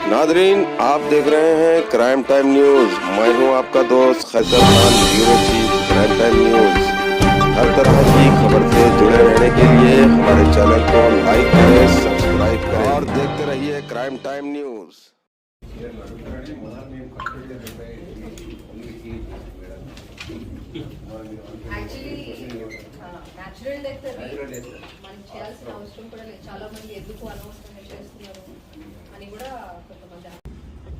Nadreen, आप देख रहे हैं क्राइम टाइम न्यूज। मैं हूं आपका दोस्त Khaiser Khan, bureau chief Crime Time News. हर तरह की खबर से जुड़े रहने के लिए हमारे चैनल को लाइक करें, सब्सक्राइब करें और देखते रहिए crime Time news. Natural death మనకి చేయాల్సిన అవసరం కూడా లేదు. చాలా మంది ఎందుకు అనవసరంగా చేస్తున్నారు అని కూడా కొంతమంది.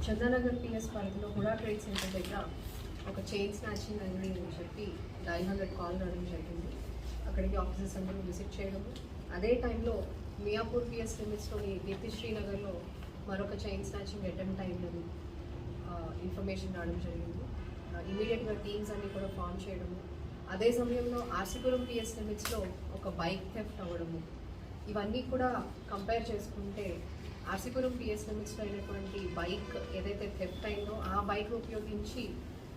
చందానగర్ పిఎస్ పరిధిలో హుడా ట్రేడ్ సెంటర్ దగ్గర ఒక చైన్ స్నాచింగ్ అయింది అని చెప్పి 900 కాల్ రావడం జరిగింది. అక్కడికి ఆఫీసర్స్ అందరూ విజిట్ చేయడము. అదే టైంలో మియాపూర్ పిఎస్ లిమిట్స్లోని దీప్తి శ్రీనగర్లో మరొక చైన్ స్నాచింగ్ అటెంప్ట్ అయిందని ఇన్ఫర్మేషన్ రావడం జరిగింది. ఇమీడియట్గా టీమ్స్ అన్ని కూడా ఫామ్ చేయడము. అదే సమయంలో ఆర్సీపురం పిఎస్ లిమిట్స్లో ఒక బైక్ థెఫ్ట్ అవ్వడము. ఇవన్నీ కూడా కంపేర్ చేసుకుంటే ఆర్సీపురం పిఎస్ లిమిట్స్లో అయినటువంటి బైక్ ఏదైతే థెఫ్ట్ అయిందో ఆ బైక్ ఉపయోగించి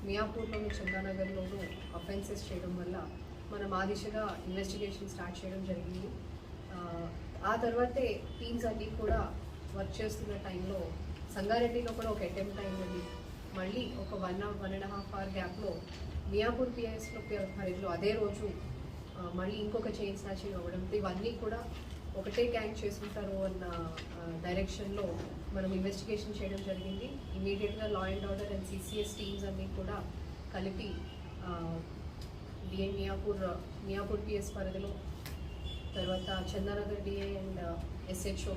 మియాపూర్లోని చందానగర్లోనూ అఫెన్సెస్ చేయడం వల్ల మనం ఆ దిశగా ఇన్వెస్టిగేషన్ స్టార్ట్ చేయడం జరిగింది. ఆ తర్వాతే టీమ్స్ అన్నీ కూడా వర్క్ చేస్తున్న టైంలో సంగారెడ్డిలో కూడా ఒక అటెంప్ట్ అయిందండి. మళ్ళీ ఒక 1.5 అవర్ గ్యాప్లో మియాపూర్ పిఎస్లో పరిధిలో అదే రోజు మళ్ళీ ఇంకొక చైన్ స్నాచింగ్ అవ్వడంతో ఇవన్నీ కూడా ఒకటే గ్యాంగ్ చేసుకుంటారు అన్న డైరెక్షన్లో మనం ఇన్వెస్టిగేషన్ చేయడం జరిగింది. ఇమీడియట్గా లా and order and CCS teams అన్నీ కూడా కలిపి డిఐ మియాపూర్ పిఎస్ పరిధిలో, తర్వాత చందానగర్ డిఐ అండ్ ఎస్హెచ్ఓ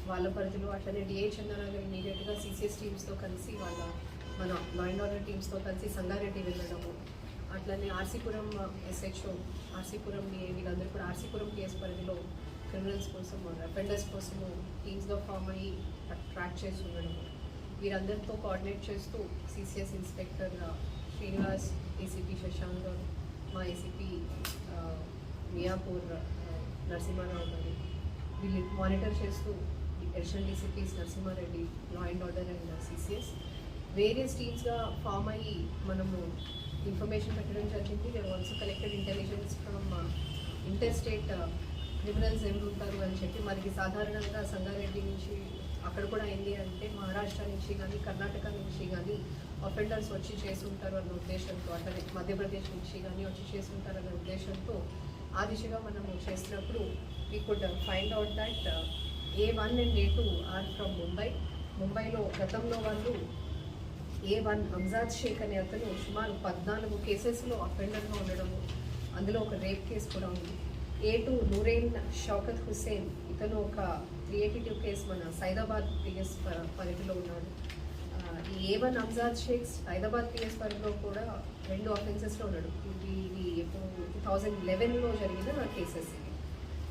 వాళ్ళ పరిధిలో, అట్లనే డిఐ చందానగర్ ఇమీడియట్గా సిసిఎస్ టీమ్స్తో కలిసి మన లా అండ్ ఆర్డర్ టీమ్స్తో కలిసి సంగారెడ్డి వెళ్ళడము, అట్లనే ఆర్సీపురం ఎస్హెచ్ఓ, ఆర్సీపురం డిఐ వీళ్ళందరూ కూడా ఆర్సీపురం పిఎస్ పరిధిలో క్రిమినల్స్ కోసం అఫెండర్స్ కోసము టీమ్స్గా ఫామ్ అయ్యి ట్రాక్ చేసి ఉండడము. వీరందరితో కోఆర్డినేట్ చేస్తూ CCS inspector Srinivas, ACP Shashank, మా ఏసీపీ మియాపూర్ నరసింహారావు గారు వీళ్ళు మానిటర్ చేస్తూ additional DCPs Narasimha Reddy, law and order and CCS various టీమ్స్గా ఫామ్ అయ్యి మనము ఇన్ఫర్మేషన్ పెట్టడం జరిగింది. They also collected intelligence from interstate criminals ఎవరు ఉంటారు అని చెప్పి మనకి సాధారణంగా సంగారెడ్డి నుంచి అక్కడ కూడా అయింది అంటే మహారాష్ట్ర నుంచి కానీ కర్ణాటక నుంచి కానీ అఫెండర్స్ వచ్చి చేస్తుంటారు అన్న ఉద్దేశంతో, అట్లనే మధ్యప్రదేశ్ నుంచి కానీ వచ్చి చేస్తుంటారు అన్న ఉద్దేశంతో ఆ దిశగా మనము చేసినప్పుడు we could find out that A1 and A2 are from ముంబైలో గతంలో వాళ్ళు A1 అంజాద్ షేక్ అనే అతను సుమారు 14 కేసెస్లో అఫెండర్గా ఉండడము, అందులో ఒక రేప్ కేసు కూడా ఉంది. A2 నూరేన్ షౌకత్ హుస్సేన్, ఇతను ఒక 382 కేసు మన సైదాబాద్ పిఎస్ పరిధిలో ఉన్నాడు. ఈ A1 అంజాద్ షేక్ హైదరాబాద్ పిఎస్ పరిధిలో కూడా 2 అఫెన్సెస్లో ఉన్నాడు. ఇది 2011లో జరిగిన కేసెస్.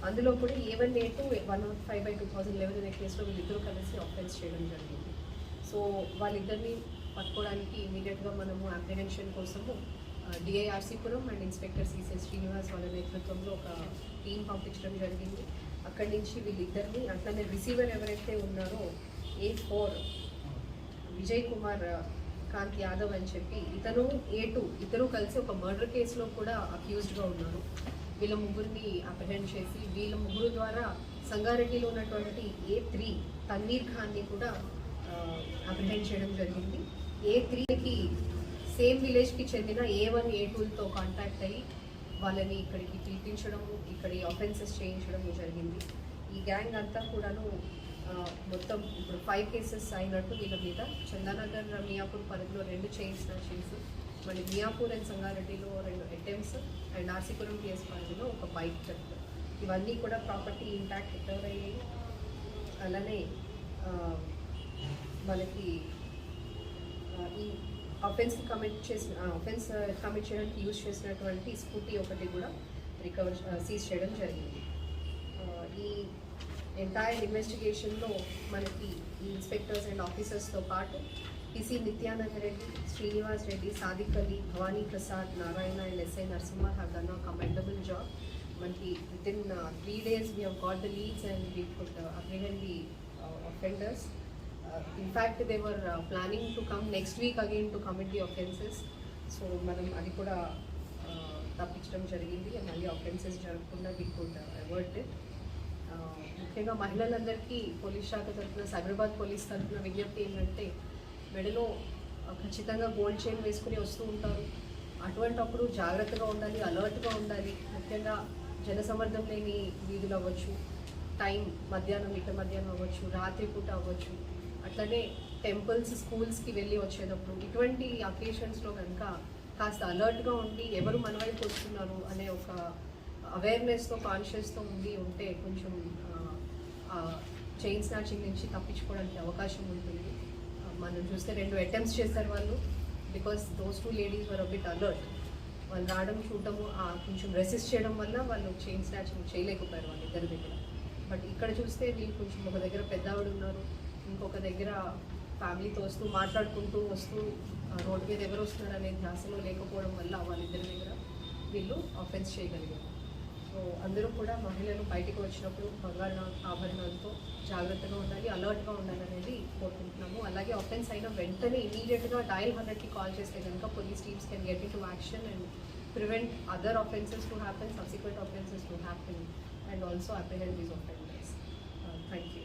అందులో కూడా A1 A2 105/2011 అనే కేసులో వీళ్ళిద్దరూ కలిసి అఫెన్స్ చేయడం జరిగింది. సో వాళ్ళిద్దరిని పట్టుకోవడానికి ఇమీడియట్గా మనము అప్రిహెన్షన్ కోసము డిఐఆర్సీపురం అండ్ ఇన్స్పెక్టర్ సిసిఎస్ శ్రీనివాస్ వాళ్ళ నేతృత్వంలో ఒక టీం పంపించడం జరిగింది. అక్కడి నుంచి వీళ్ళిద్దరిని, అట్లనే రిసీవర్ ఎవరైతే ఉన్నారో A4 విజయ్ కుమార్ కాంత్ యాదవ్ అని చెప్పి ఇతను A2 ఇద్దరు కలిసి ఒక మర్డర్ కేసులో కూడా అక్యూజ్డ్గా ఉన్నారు. వీళ్ళ ముగ్గురిని అప్రిహెండ్ చేసి వీళ్ళ ముగ్గురు ద్వారా సంగారెడ్డిలో ఉన్నటువంటి A3 తన్నీర్ ఖాన్ని కూడా అప్రిహెండ్ చేయడం జరిగింది. A3కి సేమ్ విలేజ్కి చెందిన A1 A2లతో కాంటాక్ట్ అయ్యి వాళ్ళని ఇక్కడికి పిలిపించడము, ఇక్కడి ఆఫెన్సెస్ చేయించడము జరిగింది. ఈ గ్యాంగ్ అంతా కూడాను మొత్తం ఇప్పుడు 5 కేసెస్ అయినట్టు వీళ్ళ మీద. చందానగర్ మియాపూర్ పరిధిలో 2 చైన్ స్నాచింగ్స్, మళ్ళీ మియాపూర్ అండ్ సంగారెడ్డిలో 2 అటెంప్ట్స్ అండ్ ఆర్సీపురం పిఎస్ పరిధిలో ఒక బైక్ థెఫ్ట్. ఇవన్నీ కూడా ప్రాపర్టీ ఇంటాక్ట్ రికవర్ అయ్యాయి. అలానే మనకి ఈ అఫెన్స్ కమిట్ చేయడానికి యూజ్ చేసినటువంటి స్కూటీ ఒకటి కూడా సీజ్ చేయడం జరిగింది. ఈ ఎంటైర్ ఇన్వెస్టిగేషన్లో మనకి ఈ ఇన్స్పెక్టర్స్ అండ్ ఆఫీసర్స్తో పాటు PC Nityananda Reddy, Srinivas Reddy, Sadiq Ali, Bhavani Prasad, Narayana and SI Narasimha have done a commendable job. మనకి within 3 days we have got the leads and we could apprehend the offenders. In fact they were planning to come next week again to commit the offences. So మనం అది కూడా తప్పించడం జరిగింది. మళ్ళీ offences జరగకుండా we could avert it. ముఖ్యంగా మహిళలందరికీ police శాఖ తరఫున సైబరాబాద్ పోలీస్ తరఫున విజ్ఞప్తి ఏంటంటే మెడలో ఖచ్చితంగా గోల్డ్ చైన్ వేసుకుని వస్తూ ఉంటారు. అటువంటప్పుడు జాగ్రత్తగా ఉండాలి, అలర్ట్గా ఉండాలి. ముఖ్యంగా జనసమర్థం లేని వీధులు అవ్వచ్చు, టైం మధ్యాహ్నం అవ్వచ్చు, రాత్రిపూట అవ్వచ్చు, అట్లనే టెంపుల్స్ స్కూల్స్కి వెళ్ళి వచ్చేటప్పుడు ఇటువంటి అకేషన్స్లో కనుక కాస్త అలర్ట్గా ఉండి ఎవరు మన వైపు వస్తున్నారు అనే ఒక అవేర్నెస్తో కాన్షియస్తో ఉంటే కొంచెం చైన్ స్నాచింగ్ నుంచి తప్పించుకోవడానికి అవకాశం ఉంటుంది. మనం చూస్తే 2 అటెంప్ట్స్ చేశారు వాళ్ళు, because those 2 ladies were a bit alert. వాళ్ళు రావడం చూడటము కొంచెం రెసిస్ట్ చేయడం వల్ల వాళ్ళు చైన్ స్నాచింగ్ చేయలేకపోయారు వాళ్ళ ఇద్దరి దగ్గర. బట్ ఇక్కడ చూస్తే వీళ్ళు కొంచెం ఒక దగ్గర పెద్దవాడు ఉన్నారు, ఇంకొక దగ్గర ఫ్యామిలీతో వస్తూ మాట్లాడుకుంటూ వస్తూ రోడ్డు మీద ఎవరు వస్తున్నారు అనే ధ్యాసలో లేకపోవడం వల్ల వాళ్ళిద్దరి దగ్గర వీళ్ళు అఫెన్స్ చేయగలిగారు. సో అందరూ కూడా మహిళలు బయటకు వచ్చినప్పుడు బంగారు ఆభరణాలతో జాగ్రత్తగా ఉండాలి, అలర్ట్గా ఉండాలి అనేది కోరుకుంటున్నాము. అలాగే అఫెన్స్ అయిన వెంటనే ఇమీడియట్గా డయల్ 100కి కాల్ చేస్తే కనుక police teams can get in to action and prevent other offences to happen, subsequent offences to happen and also apprehend these offenders. Thank you.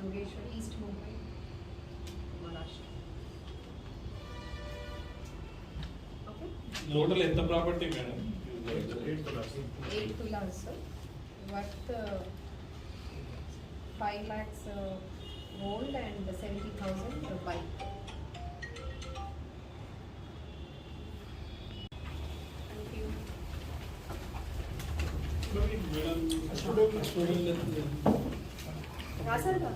Jogeshwar, east Mumbai, Maharashtra. Okay, total ఎంత property madam? 8 tulas sir, worth 5 lakhs gold and 70,000 bike. Thank you. Madam student రాసారుగా